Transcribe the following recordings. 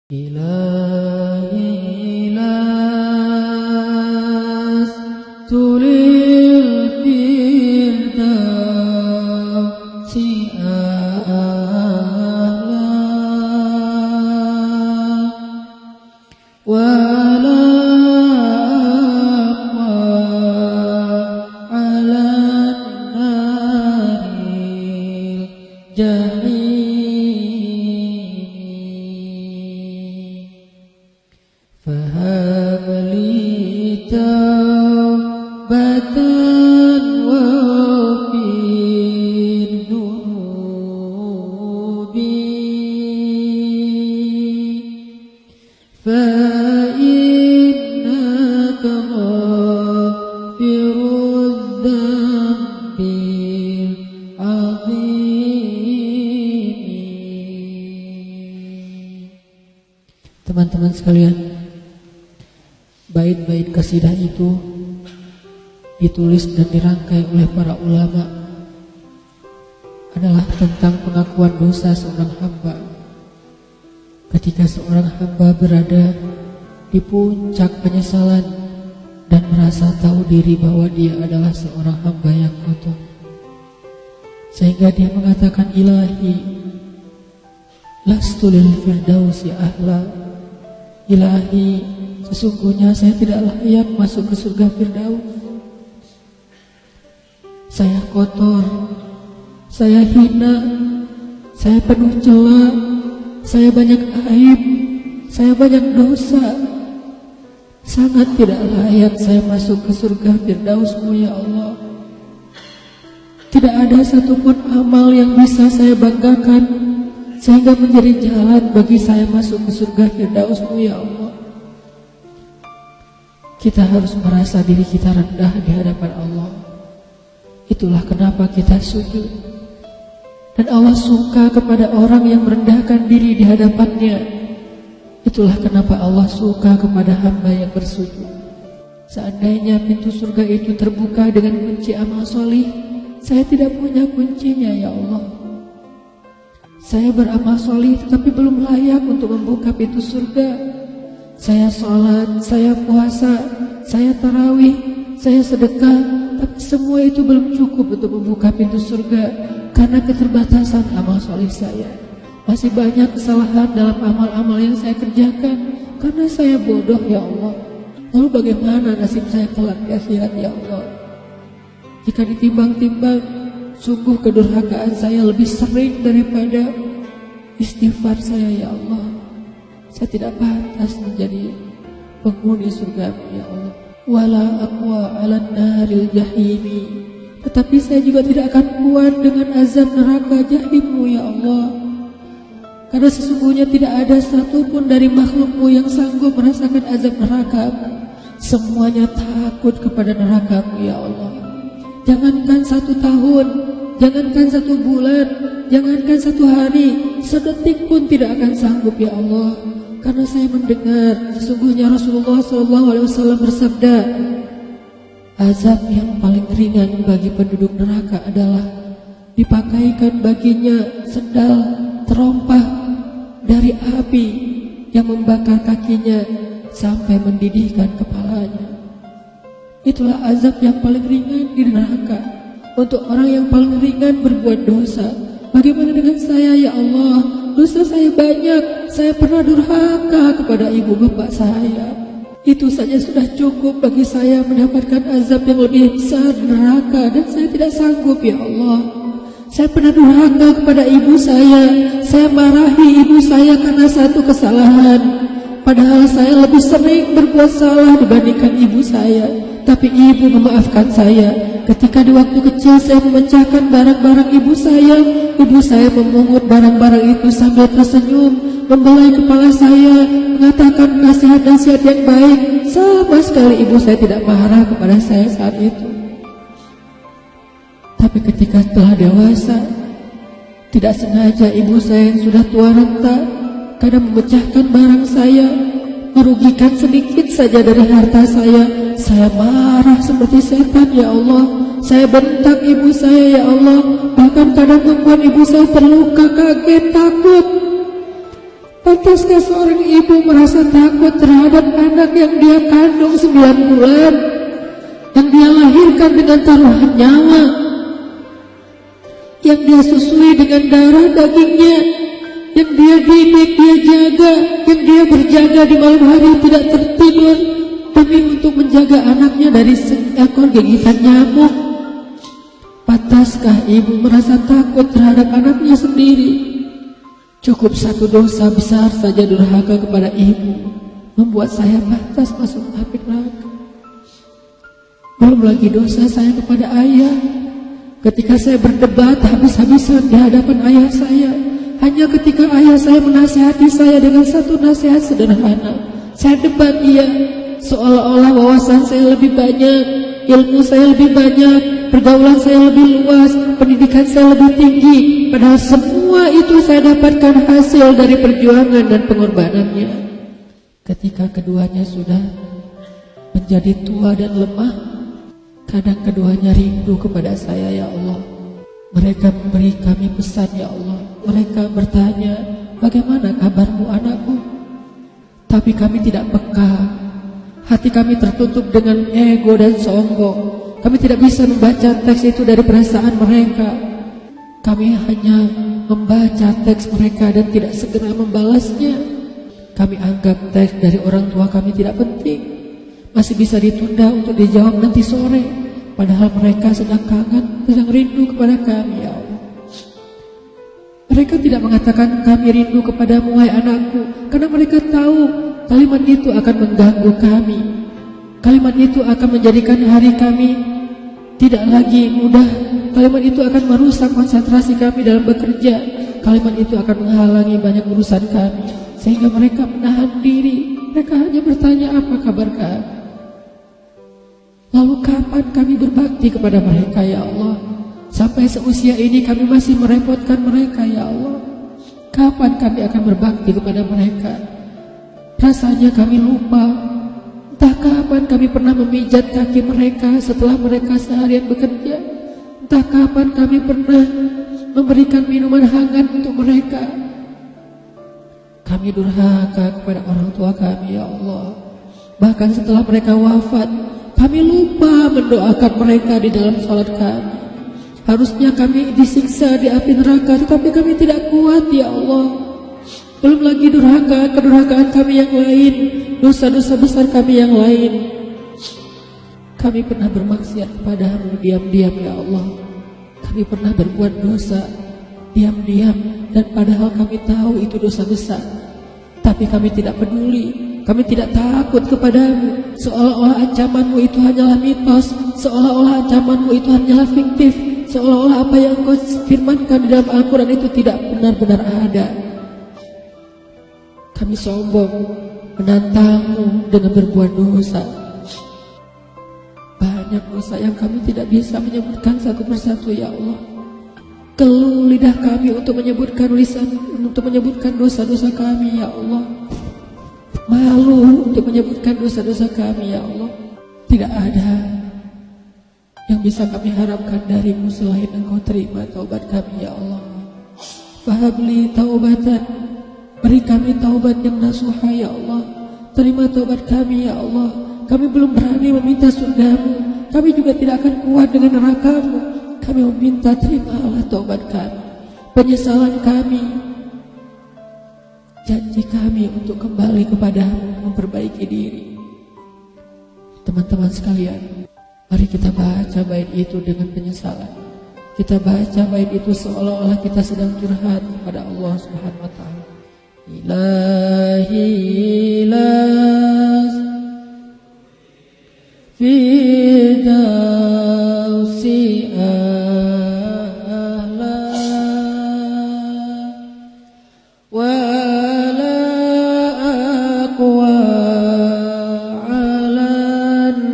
إلهي لست للفردوس أعلى ولا أقوى على النار الجحيم فهب لي توبة واغفر ذنوبي فإنك غافر الذنب العظيم. Teman-teman sekalian, bait-bait qasidah itu ditulis dan dirangkai oleh para ulama adalah tentang pengakuan dosa seorang hamba. Ketika seorang hamba berada di puncak penyesalan dan merasa tahu diri bahwa dia adalah seorang hamba yang kotor, sehingga dia mengatakan, Ilahi lastu lil firdausi ahla. Ilahi, sesungguhnya saya tidak layak masuk ke surga Firdaus. Saya kotor, saya hina, saya penuh cela, saya banyak aib, saya banyak dosa. Sangat tidak layak saya masuk ke surga Firdaus-Mu ya Allah. Tidak ada satupun amal yang bisa saya banggakan sehingga menjadi jalan bagi saya masuk ke surga Firdaus-Mu ya Allah. Kita harus merasa diri kita rendah di hadapan Allah. Itulah kenapa kita sujud. Dan Allah suka kepada orang yang merendahkan diri di hadapannya. Itulah kenapa Allah suka kepada hamba yang bersujud. Seandainya pintu surga itu terbuka dengan kunci amal solih, saya tidak punya kuncinya ya Allah. Saya beramal solih tetapi belum layak untuk membuka pintu surga. Saya sholat, saya puasa, saya tarawih, saya sedekah, tapi semua itu belum cukup untuk membuka pintu surga karena keterbatasan amal solih saya. Masih banyak kesalahan dalam amal-amal yang saya kerjakan karena saya bodoh ya Allah. Lalu bagaimana nasib saya kelak di akhirat ya Allah? Jika ditimbang-timbang, sungguh kedurhakaan saya lebih sering daripada istighfar saya ya Allah. Saya tidak pantas menjadi penghuni surga ya Allah. Wala aqwa 'alan naril jahimi. Tetapi saya juga tidak akan kuat dengan azab neraka jahim-Mu ya Allah. Karena sesungguhnya tidak ada satupun dari makhluk-Mu yang sanggup merasakan azab neraka-Mu. Semuanya takut kepada neraka-Mu ya Allah. Jangankan 1 tahun, jangankan 1 bulan, jangankan 1 hari, sedetik pun tidak akan sanggup ya Allah. Karena saya mendengar sesungguhnya Rasulullah SAW bersabda, azab yang paling ringan bagi penduduk neraka adalah dipakaikan baginya sendal terompah dari api yang membakar kakinya sampai mendidihkan kepalanya. Itulah azab yang paling ringan di neraka untuk orang yang paling ringan berbuat dosa. Bagaimana dengan saya ya Allah? Dosa saya banyak. Saya pernah durhaka kepada ibu bapak saya. Itu saja sudah cukup bagi saya mendapatkan azab yang lebih besar di neraka, dan saya tidak sanggup ya Allah. Saya pernah durhaka kepada ibu saya. Saya marahi ibu saya karena satu kesalahan. Padahal saya lebih sering berbuat salah dibandingkan ibu saya. Tapi ibu memaafkan saya. Ketika di waktu kecil saya memecahkan barang-barang ibu saya memungut barang-barang itu sambil tersenyum, membelai kepala saya, mengatakan nasihat-nasihat yang baik. Sama sekali ibu saya tidak marah kepada saya saat itu. Tapi ketika telah dewasa, tidak sengaja ibu saya yang sudah tua renta karena memecahkan barang saya, merugikan sedikit saja dari harta saya marah seperti setan ya Allah. Saya bentak ibu saya ya Allah, bahkan kadang membuat ibu saya terluka, kaget, takut. Pantaskah seorang ibu merasa takut terhadap anak yang dia kandung 9 bulan, yang dia lahirkan dengan taruhan nyawa, yang dia susui dengan darah dagingnya, yang dia didik, dia jaga, yang dia berjaga di malam hari tidak tertidur demi untuk menjaga anaknya dari seekor gigitan nyamuk? Pantaskah ibu merasa takut terhadap anaknya sendiri? Cukup satu dosa besar saja durhaka kepada ibu membuat saya pantas masuk api neraka. Belum lagi dosa saya kepada ayah, ketika saya berdebat habis-habisan di hadapan ayah saya, hanya ketika ayah saya menasihati saya dengan satu nasihat sederhana. Saya debat dia, seolah-olah wawasan saya lebih banyak, ilmu saya lebih banyak, pergaulan saya lebih luas, pendidikan saya lebih tinggi. Padahal semua itu saya dapatkan hasil dari perjuangan dan pengorbanannya. Ketika keduanya sudah menjadi tua dan lemah, kadang keduanya rindu kepada saya, ya Allah. Mereka memberi kami pesan, ya Allah. Mereka bertanya, bagaimana kabarmu anakku? Tapi kami tidak peka. Hati kami tertutup dengan ego dan sombong. Kami tidak bisa membaca teks itu dari perasaan mereka. Kami hanya membaca teks mereka dan tidak segera membalasnya. Kami anggap teks dari orang tua kami tidak penting, masih bisa ditunda untuk dijawab nanti sore. Padahal mereka sedang kangen, sedang rindu kepada kami, ya Allah. Mereka tidak mengatakan kami rindu kepadamu, wahai anakku, karena mereka tahu kalimat itu akan mengganggu kami. Kalimat itu akan menjadikan hari kami tidak lagi mudah. Kalimat itu akan merusak konsentrasi kami dalam bekerja. Kalimat itu akan menghalangi banyak urusan kami, sehingga mereka menahan diri. Mereka hanya bertanya, apa kabar kami? Lalu kapan kami berbakti kepada mereka, ya Allah? Sampai seusia ini kami masih merepotkan mereka, ya Allah. Kapan kami akan berbakti kepada mereka? Rasanya kami lupa. Entah kapan kami pernah memijat kaki mereka setelah mereka seharian bekerja. Entah kapan kami pernah memberikan minuman hangat untuk mereka. Kami durhaka kepada orang tua kami, ya Allah. Bahkan setelah mereka wafat, kami lupa mendoakan mereka di dalam salat kami. Harusnya kami disiksa di api neraka, tetapi kami tidak kuat, ya Allah. Belum lagi kedurhakaan kami yang lain, dosa-dosa besar kami yang lain. Kami pernah bermaksiat kepadamu diam-diam, ya Allah. Kami pernah berbuat dosa diam-diam, dan padahal kami tahu itu dosa besar. Tapi kami tidak peduli, kami tidak takut kepadamu. Seolah-olah ancamanmu itu hanyalah mitos, seolah-olah ancamanmu itu hanyalah fiktif, seolah-olah apa yang kau firmankan di dalam Al-Quran itu tidak benar-benar ada. Kami sombong menantangmu dengan berbuat dosa. Banyak dosa yang kami tidak bisa menyebutkan satu persatu, ya Allah. Keluh lidah kami untuk menyebutkan dosa-dosa kami, ya Allah. Malu untuk menyebutkan dosa-dosa kami, ya Allah. Tidak ada yang bisa kami harapkan darimu selain Engkau terima taubat kami, ya Allah. Fahabli taubatan, beri kami taubat yang nasuha, ya Allah. Terima taubat kami, ya Allah. Kami belum berani meminta surgamu, kami juga tidak akan kuat dengan nerakamu. Kami meminta terimalah taubat kami, penyesalan kami, janji kami untuk kembali kepadamu, memperbaiki diri. Teman-teman sekalian, mari kita baca bait itu dengan penyesalan. Kita baca bait itu seolah-olah kita sedang curhat kepada Allah Subhanahu wa taala. Ilahi las fidausi ahla wala aqwa ala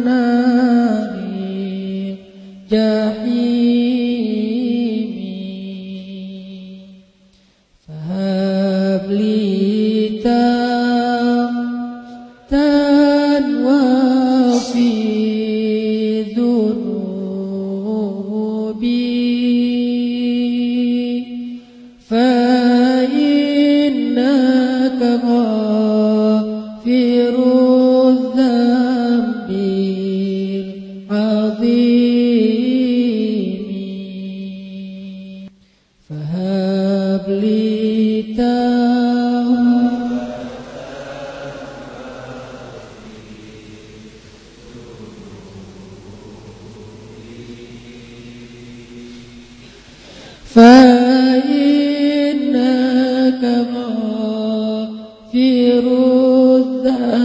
nari jahimi fahabli tan wa fi dhunubi fa innaka فهب لي توبة فإنك غافر الذنب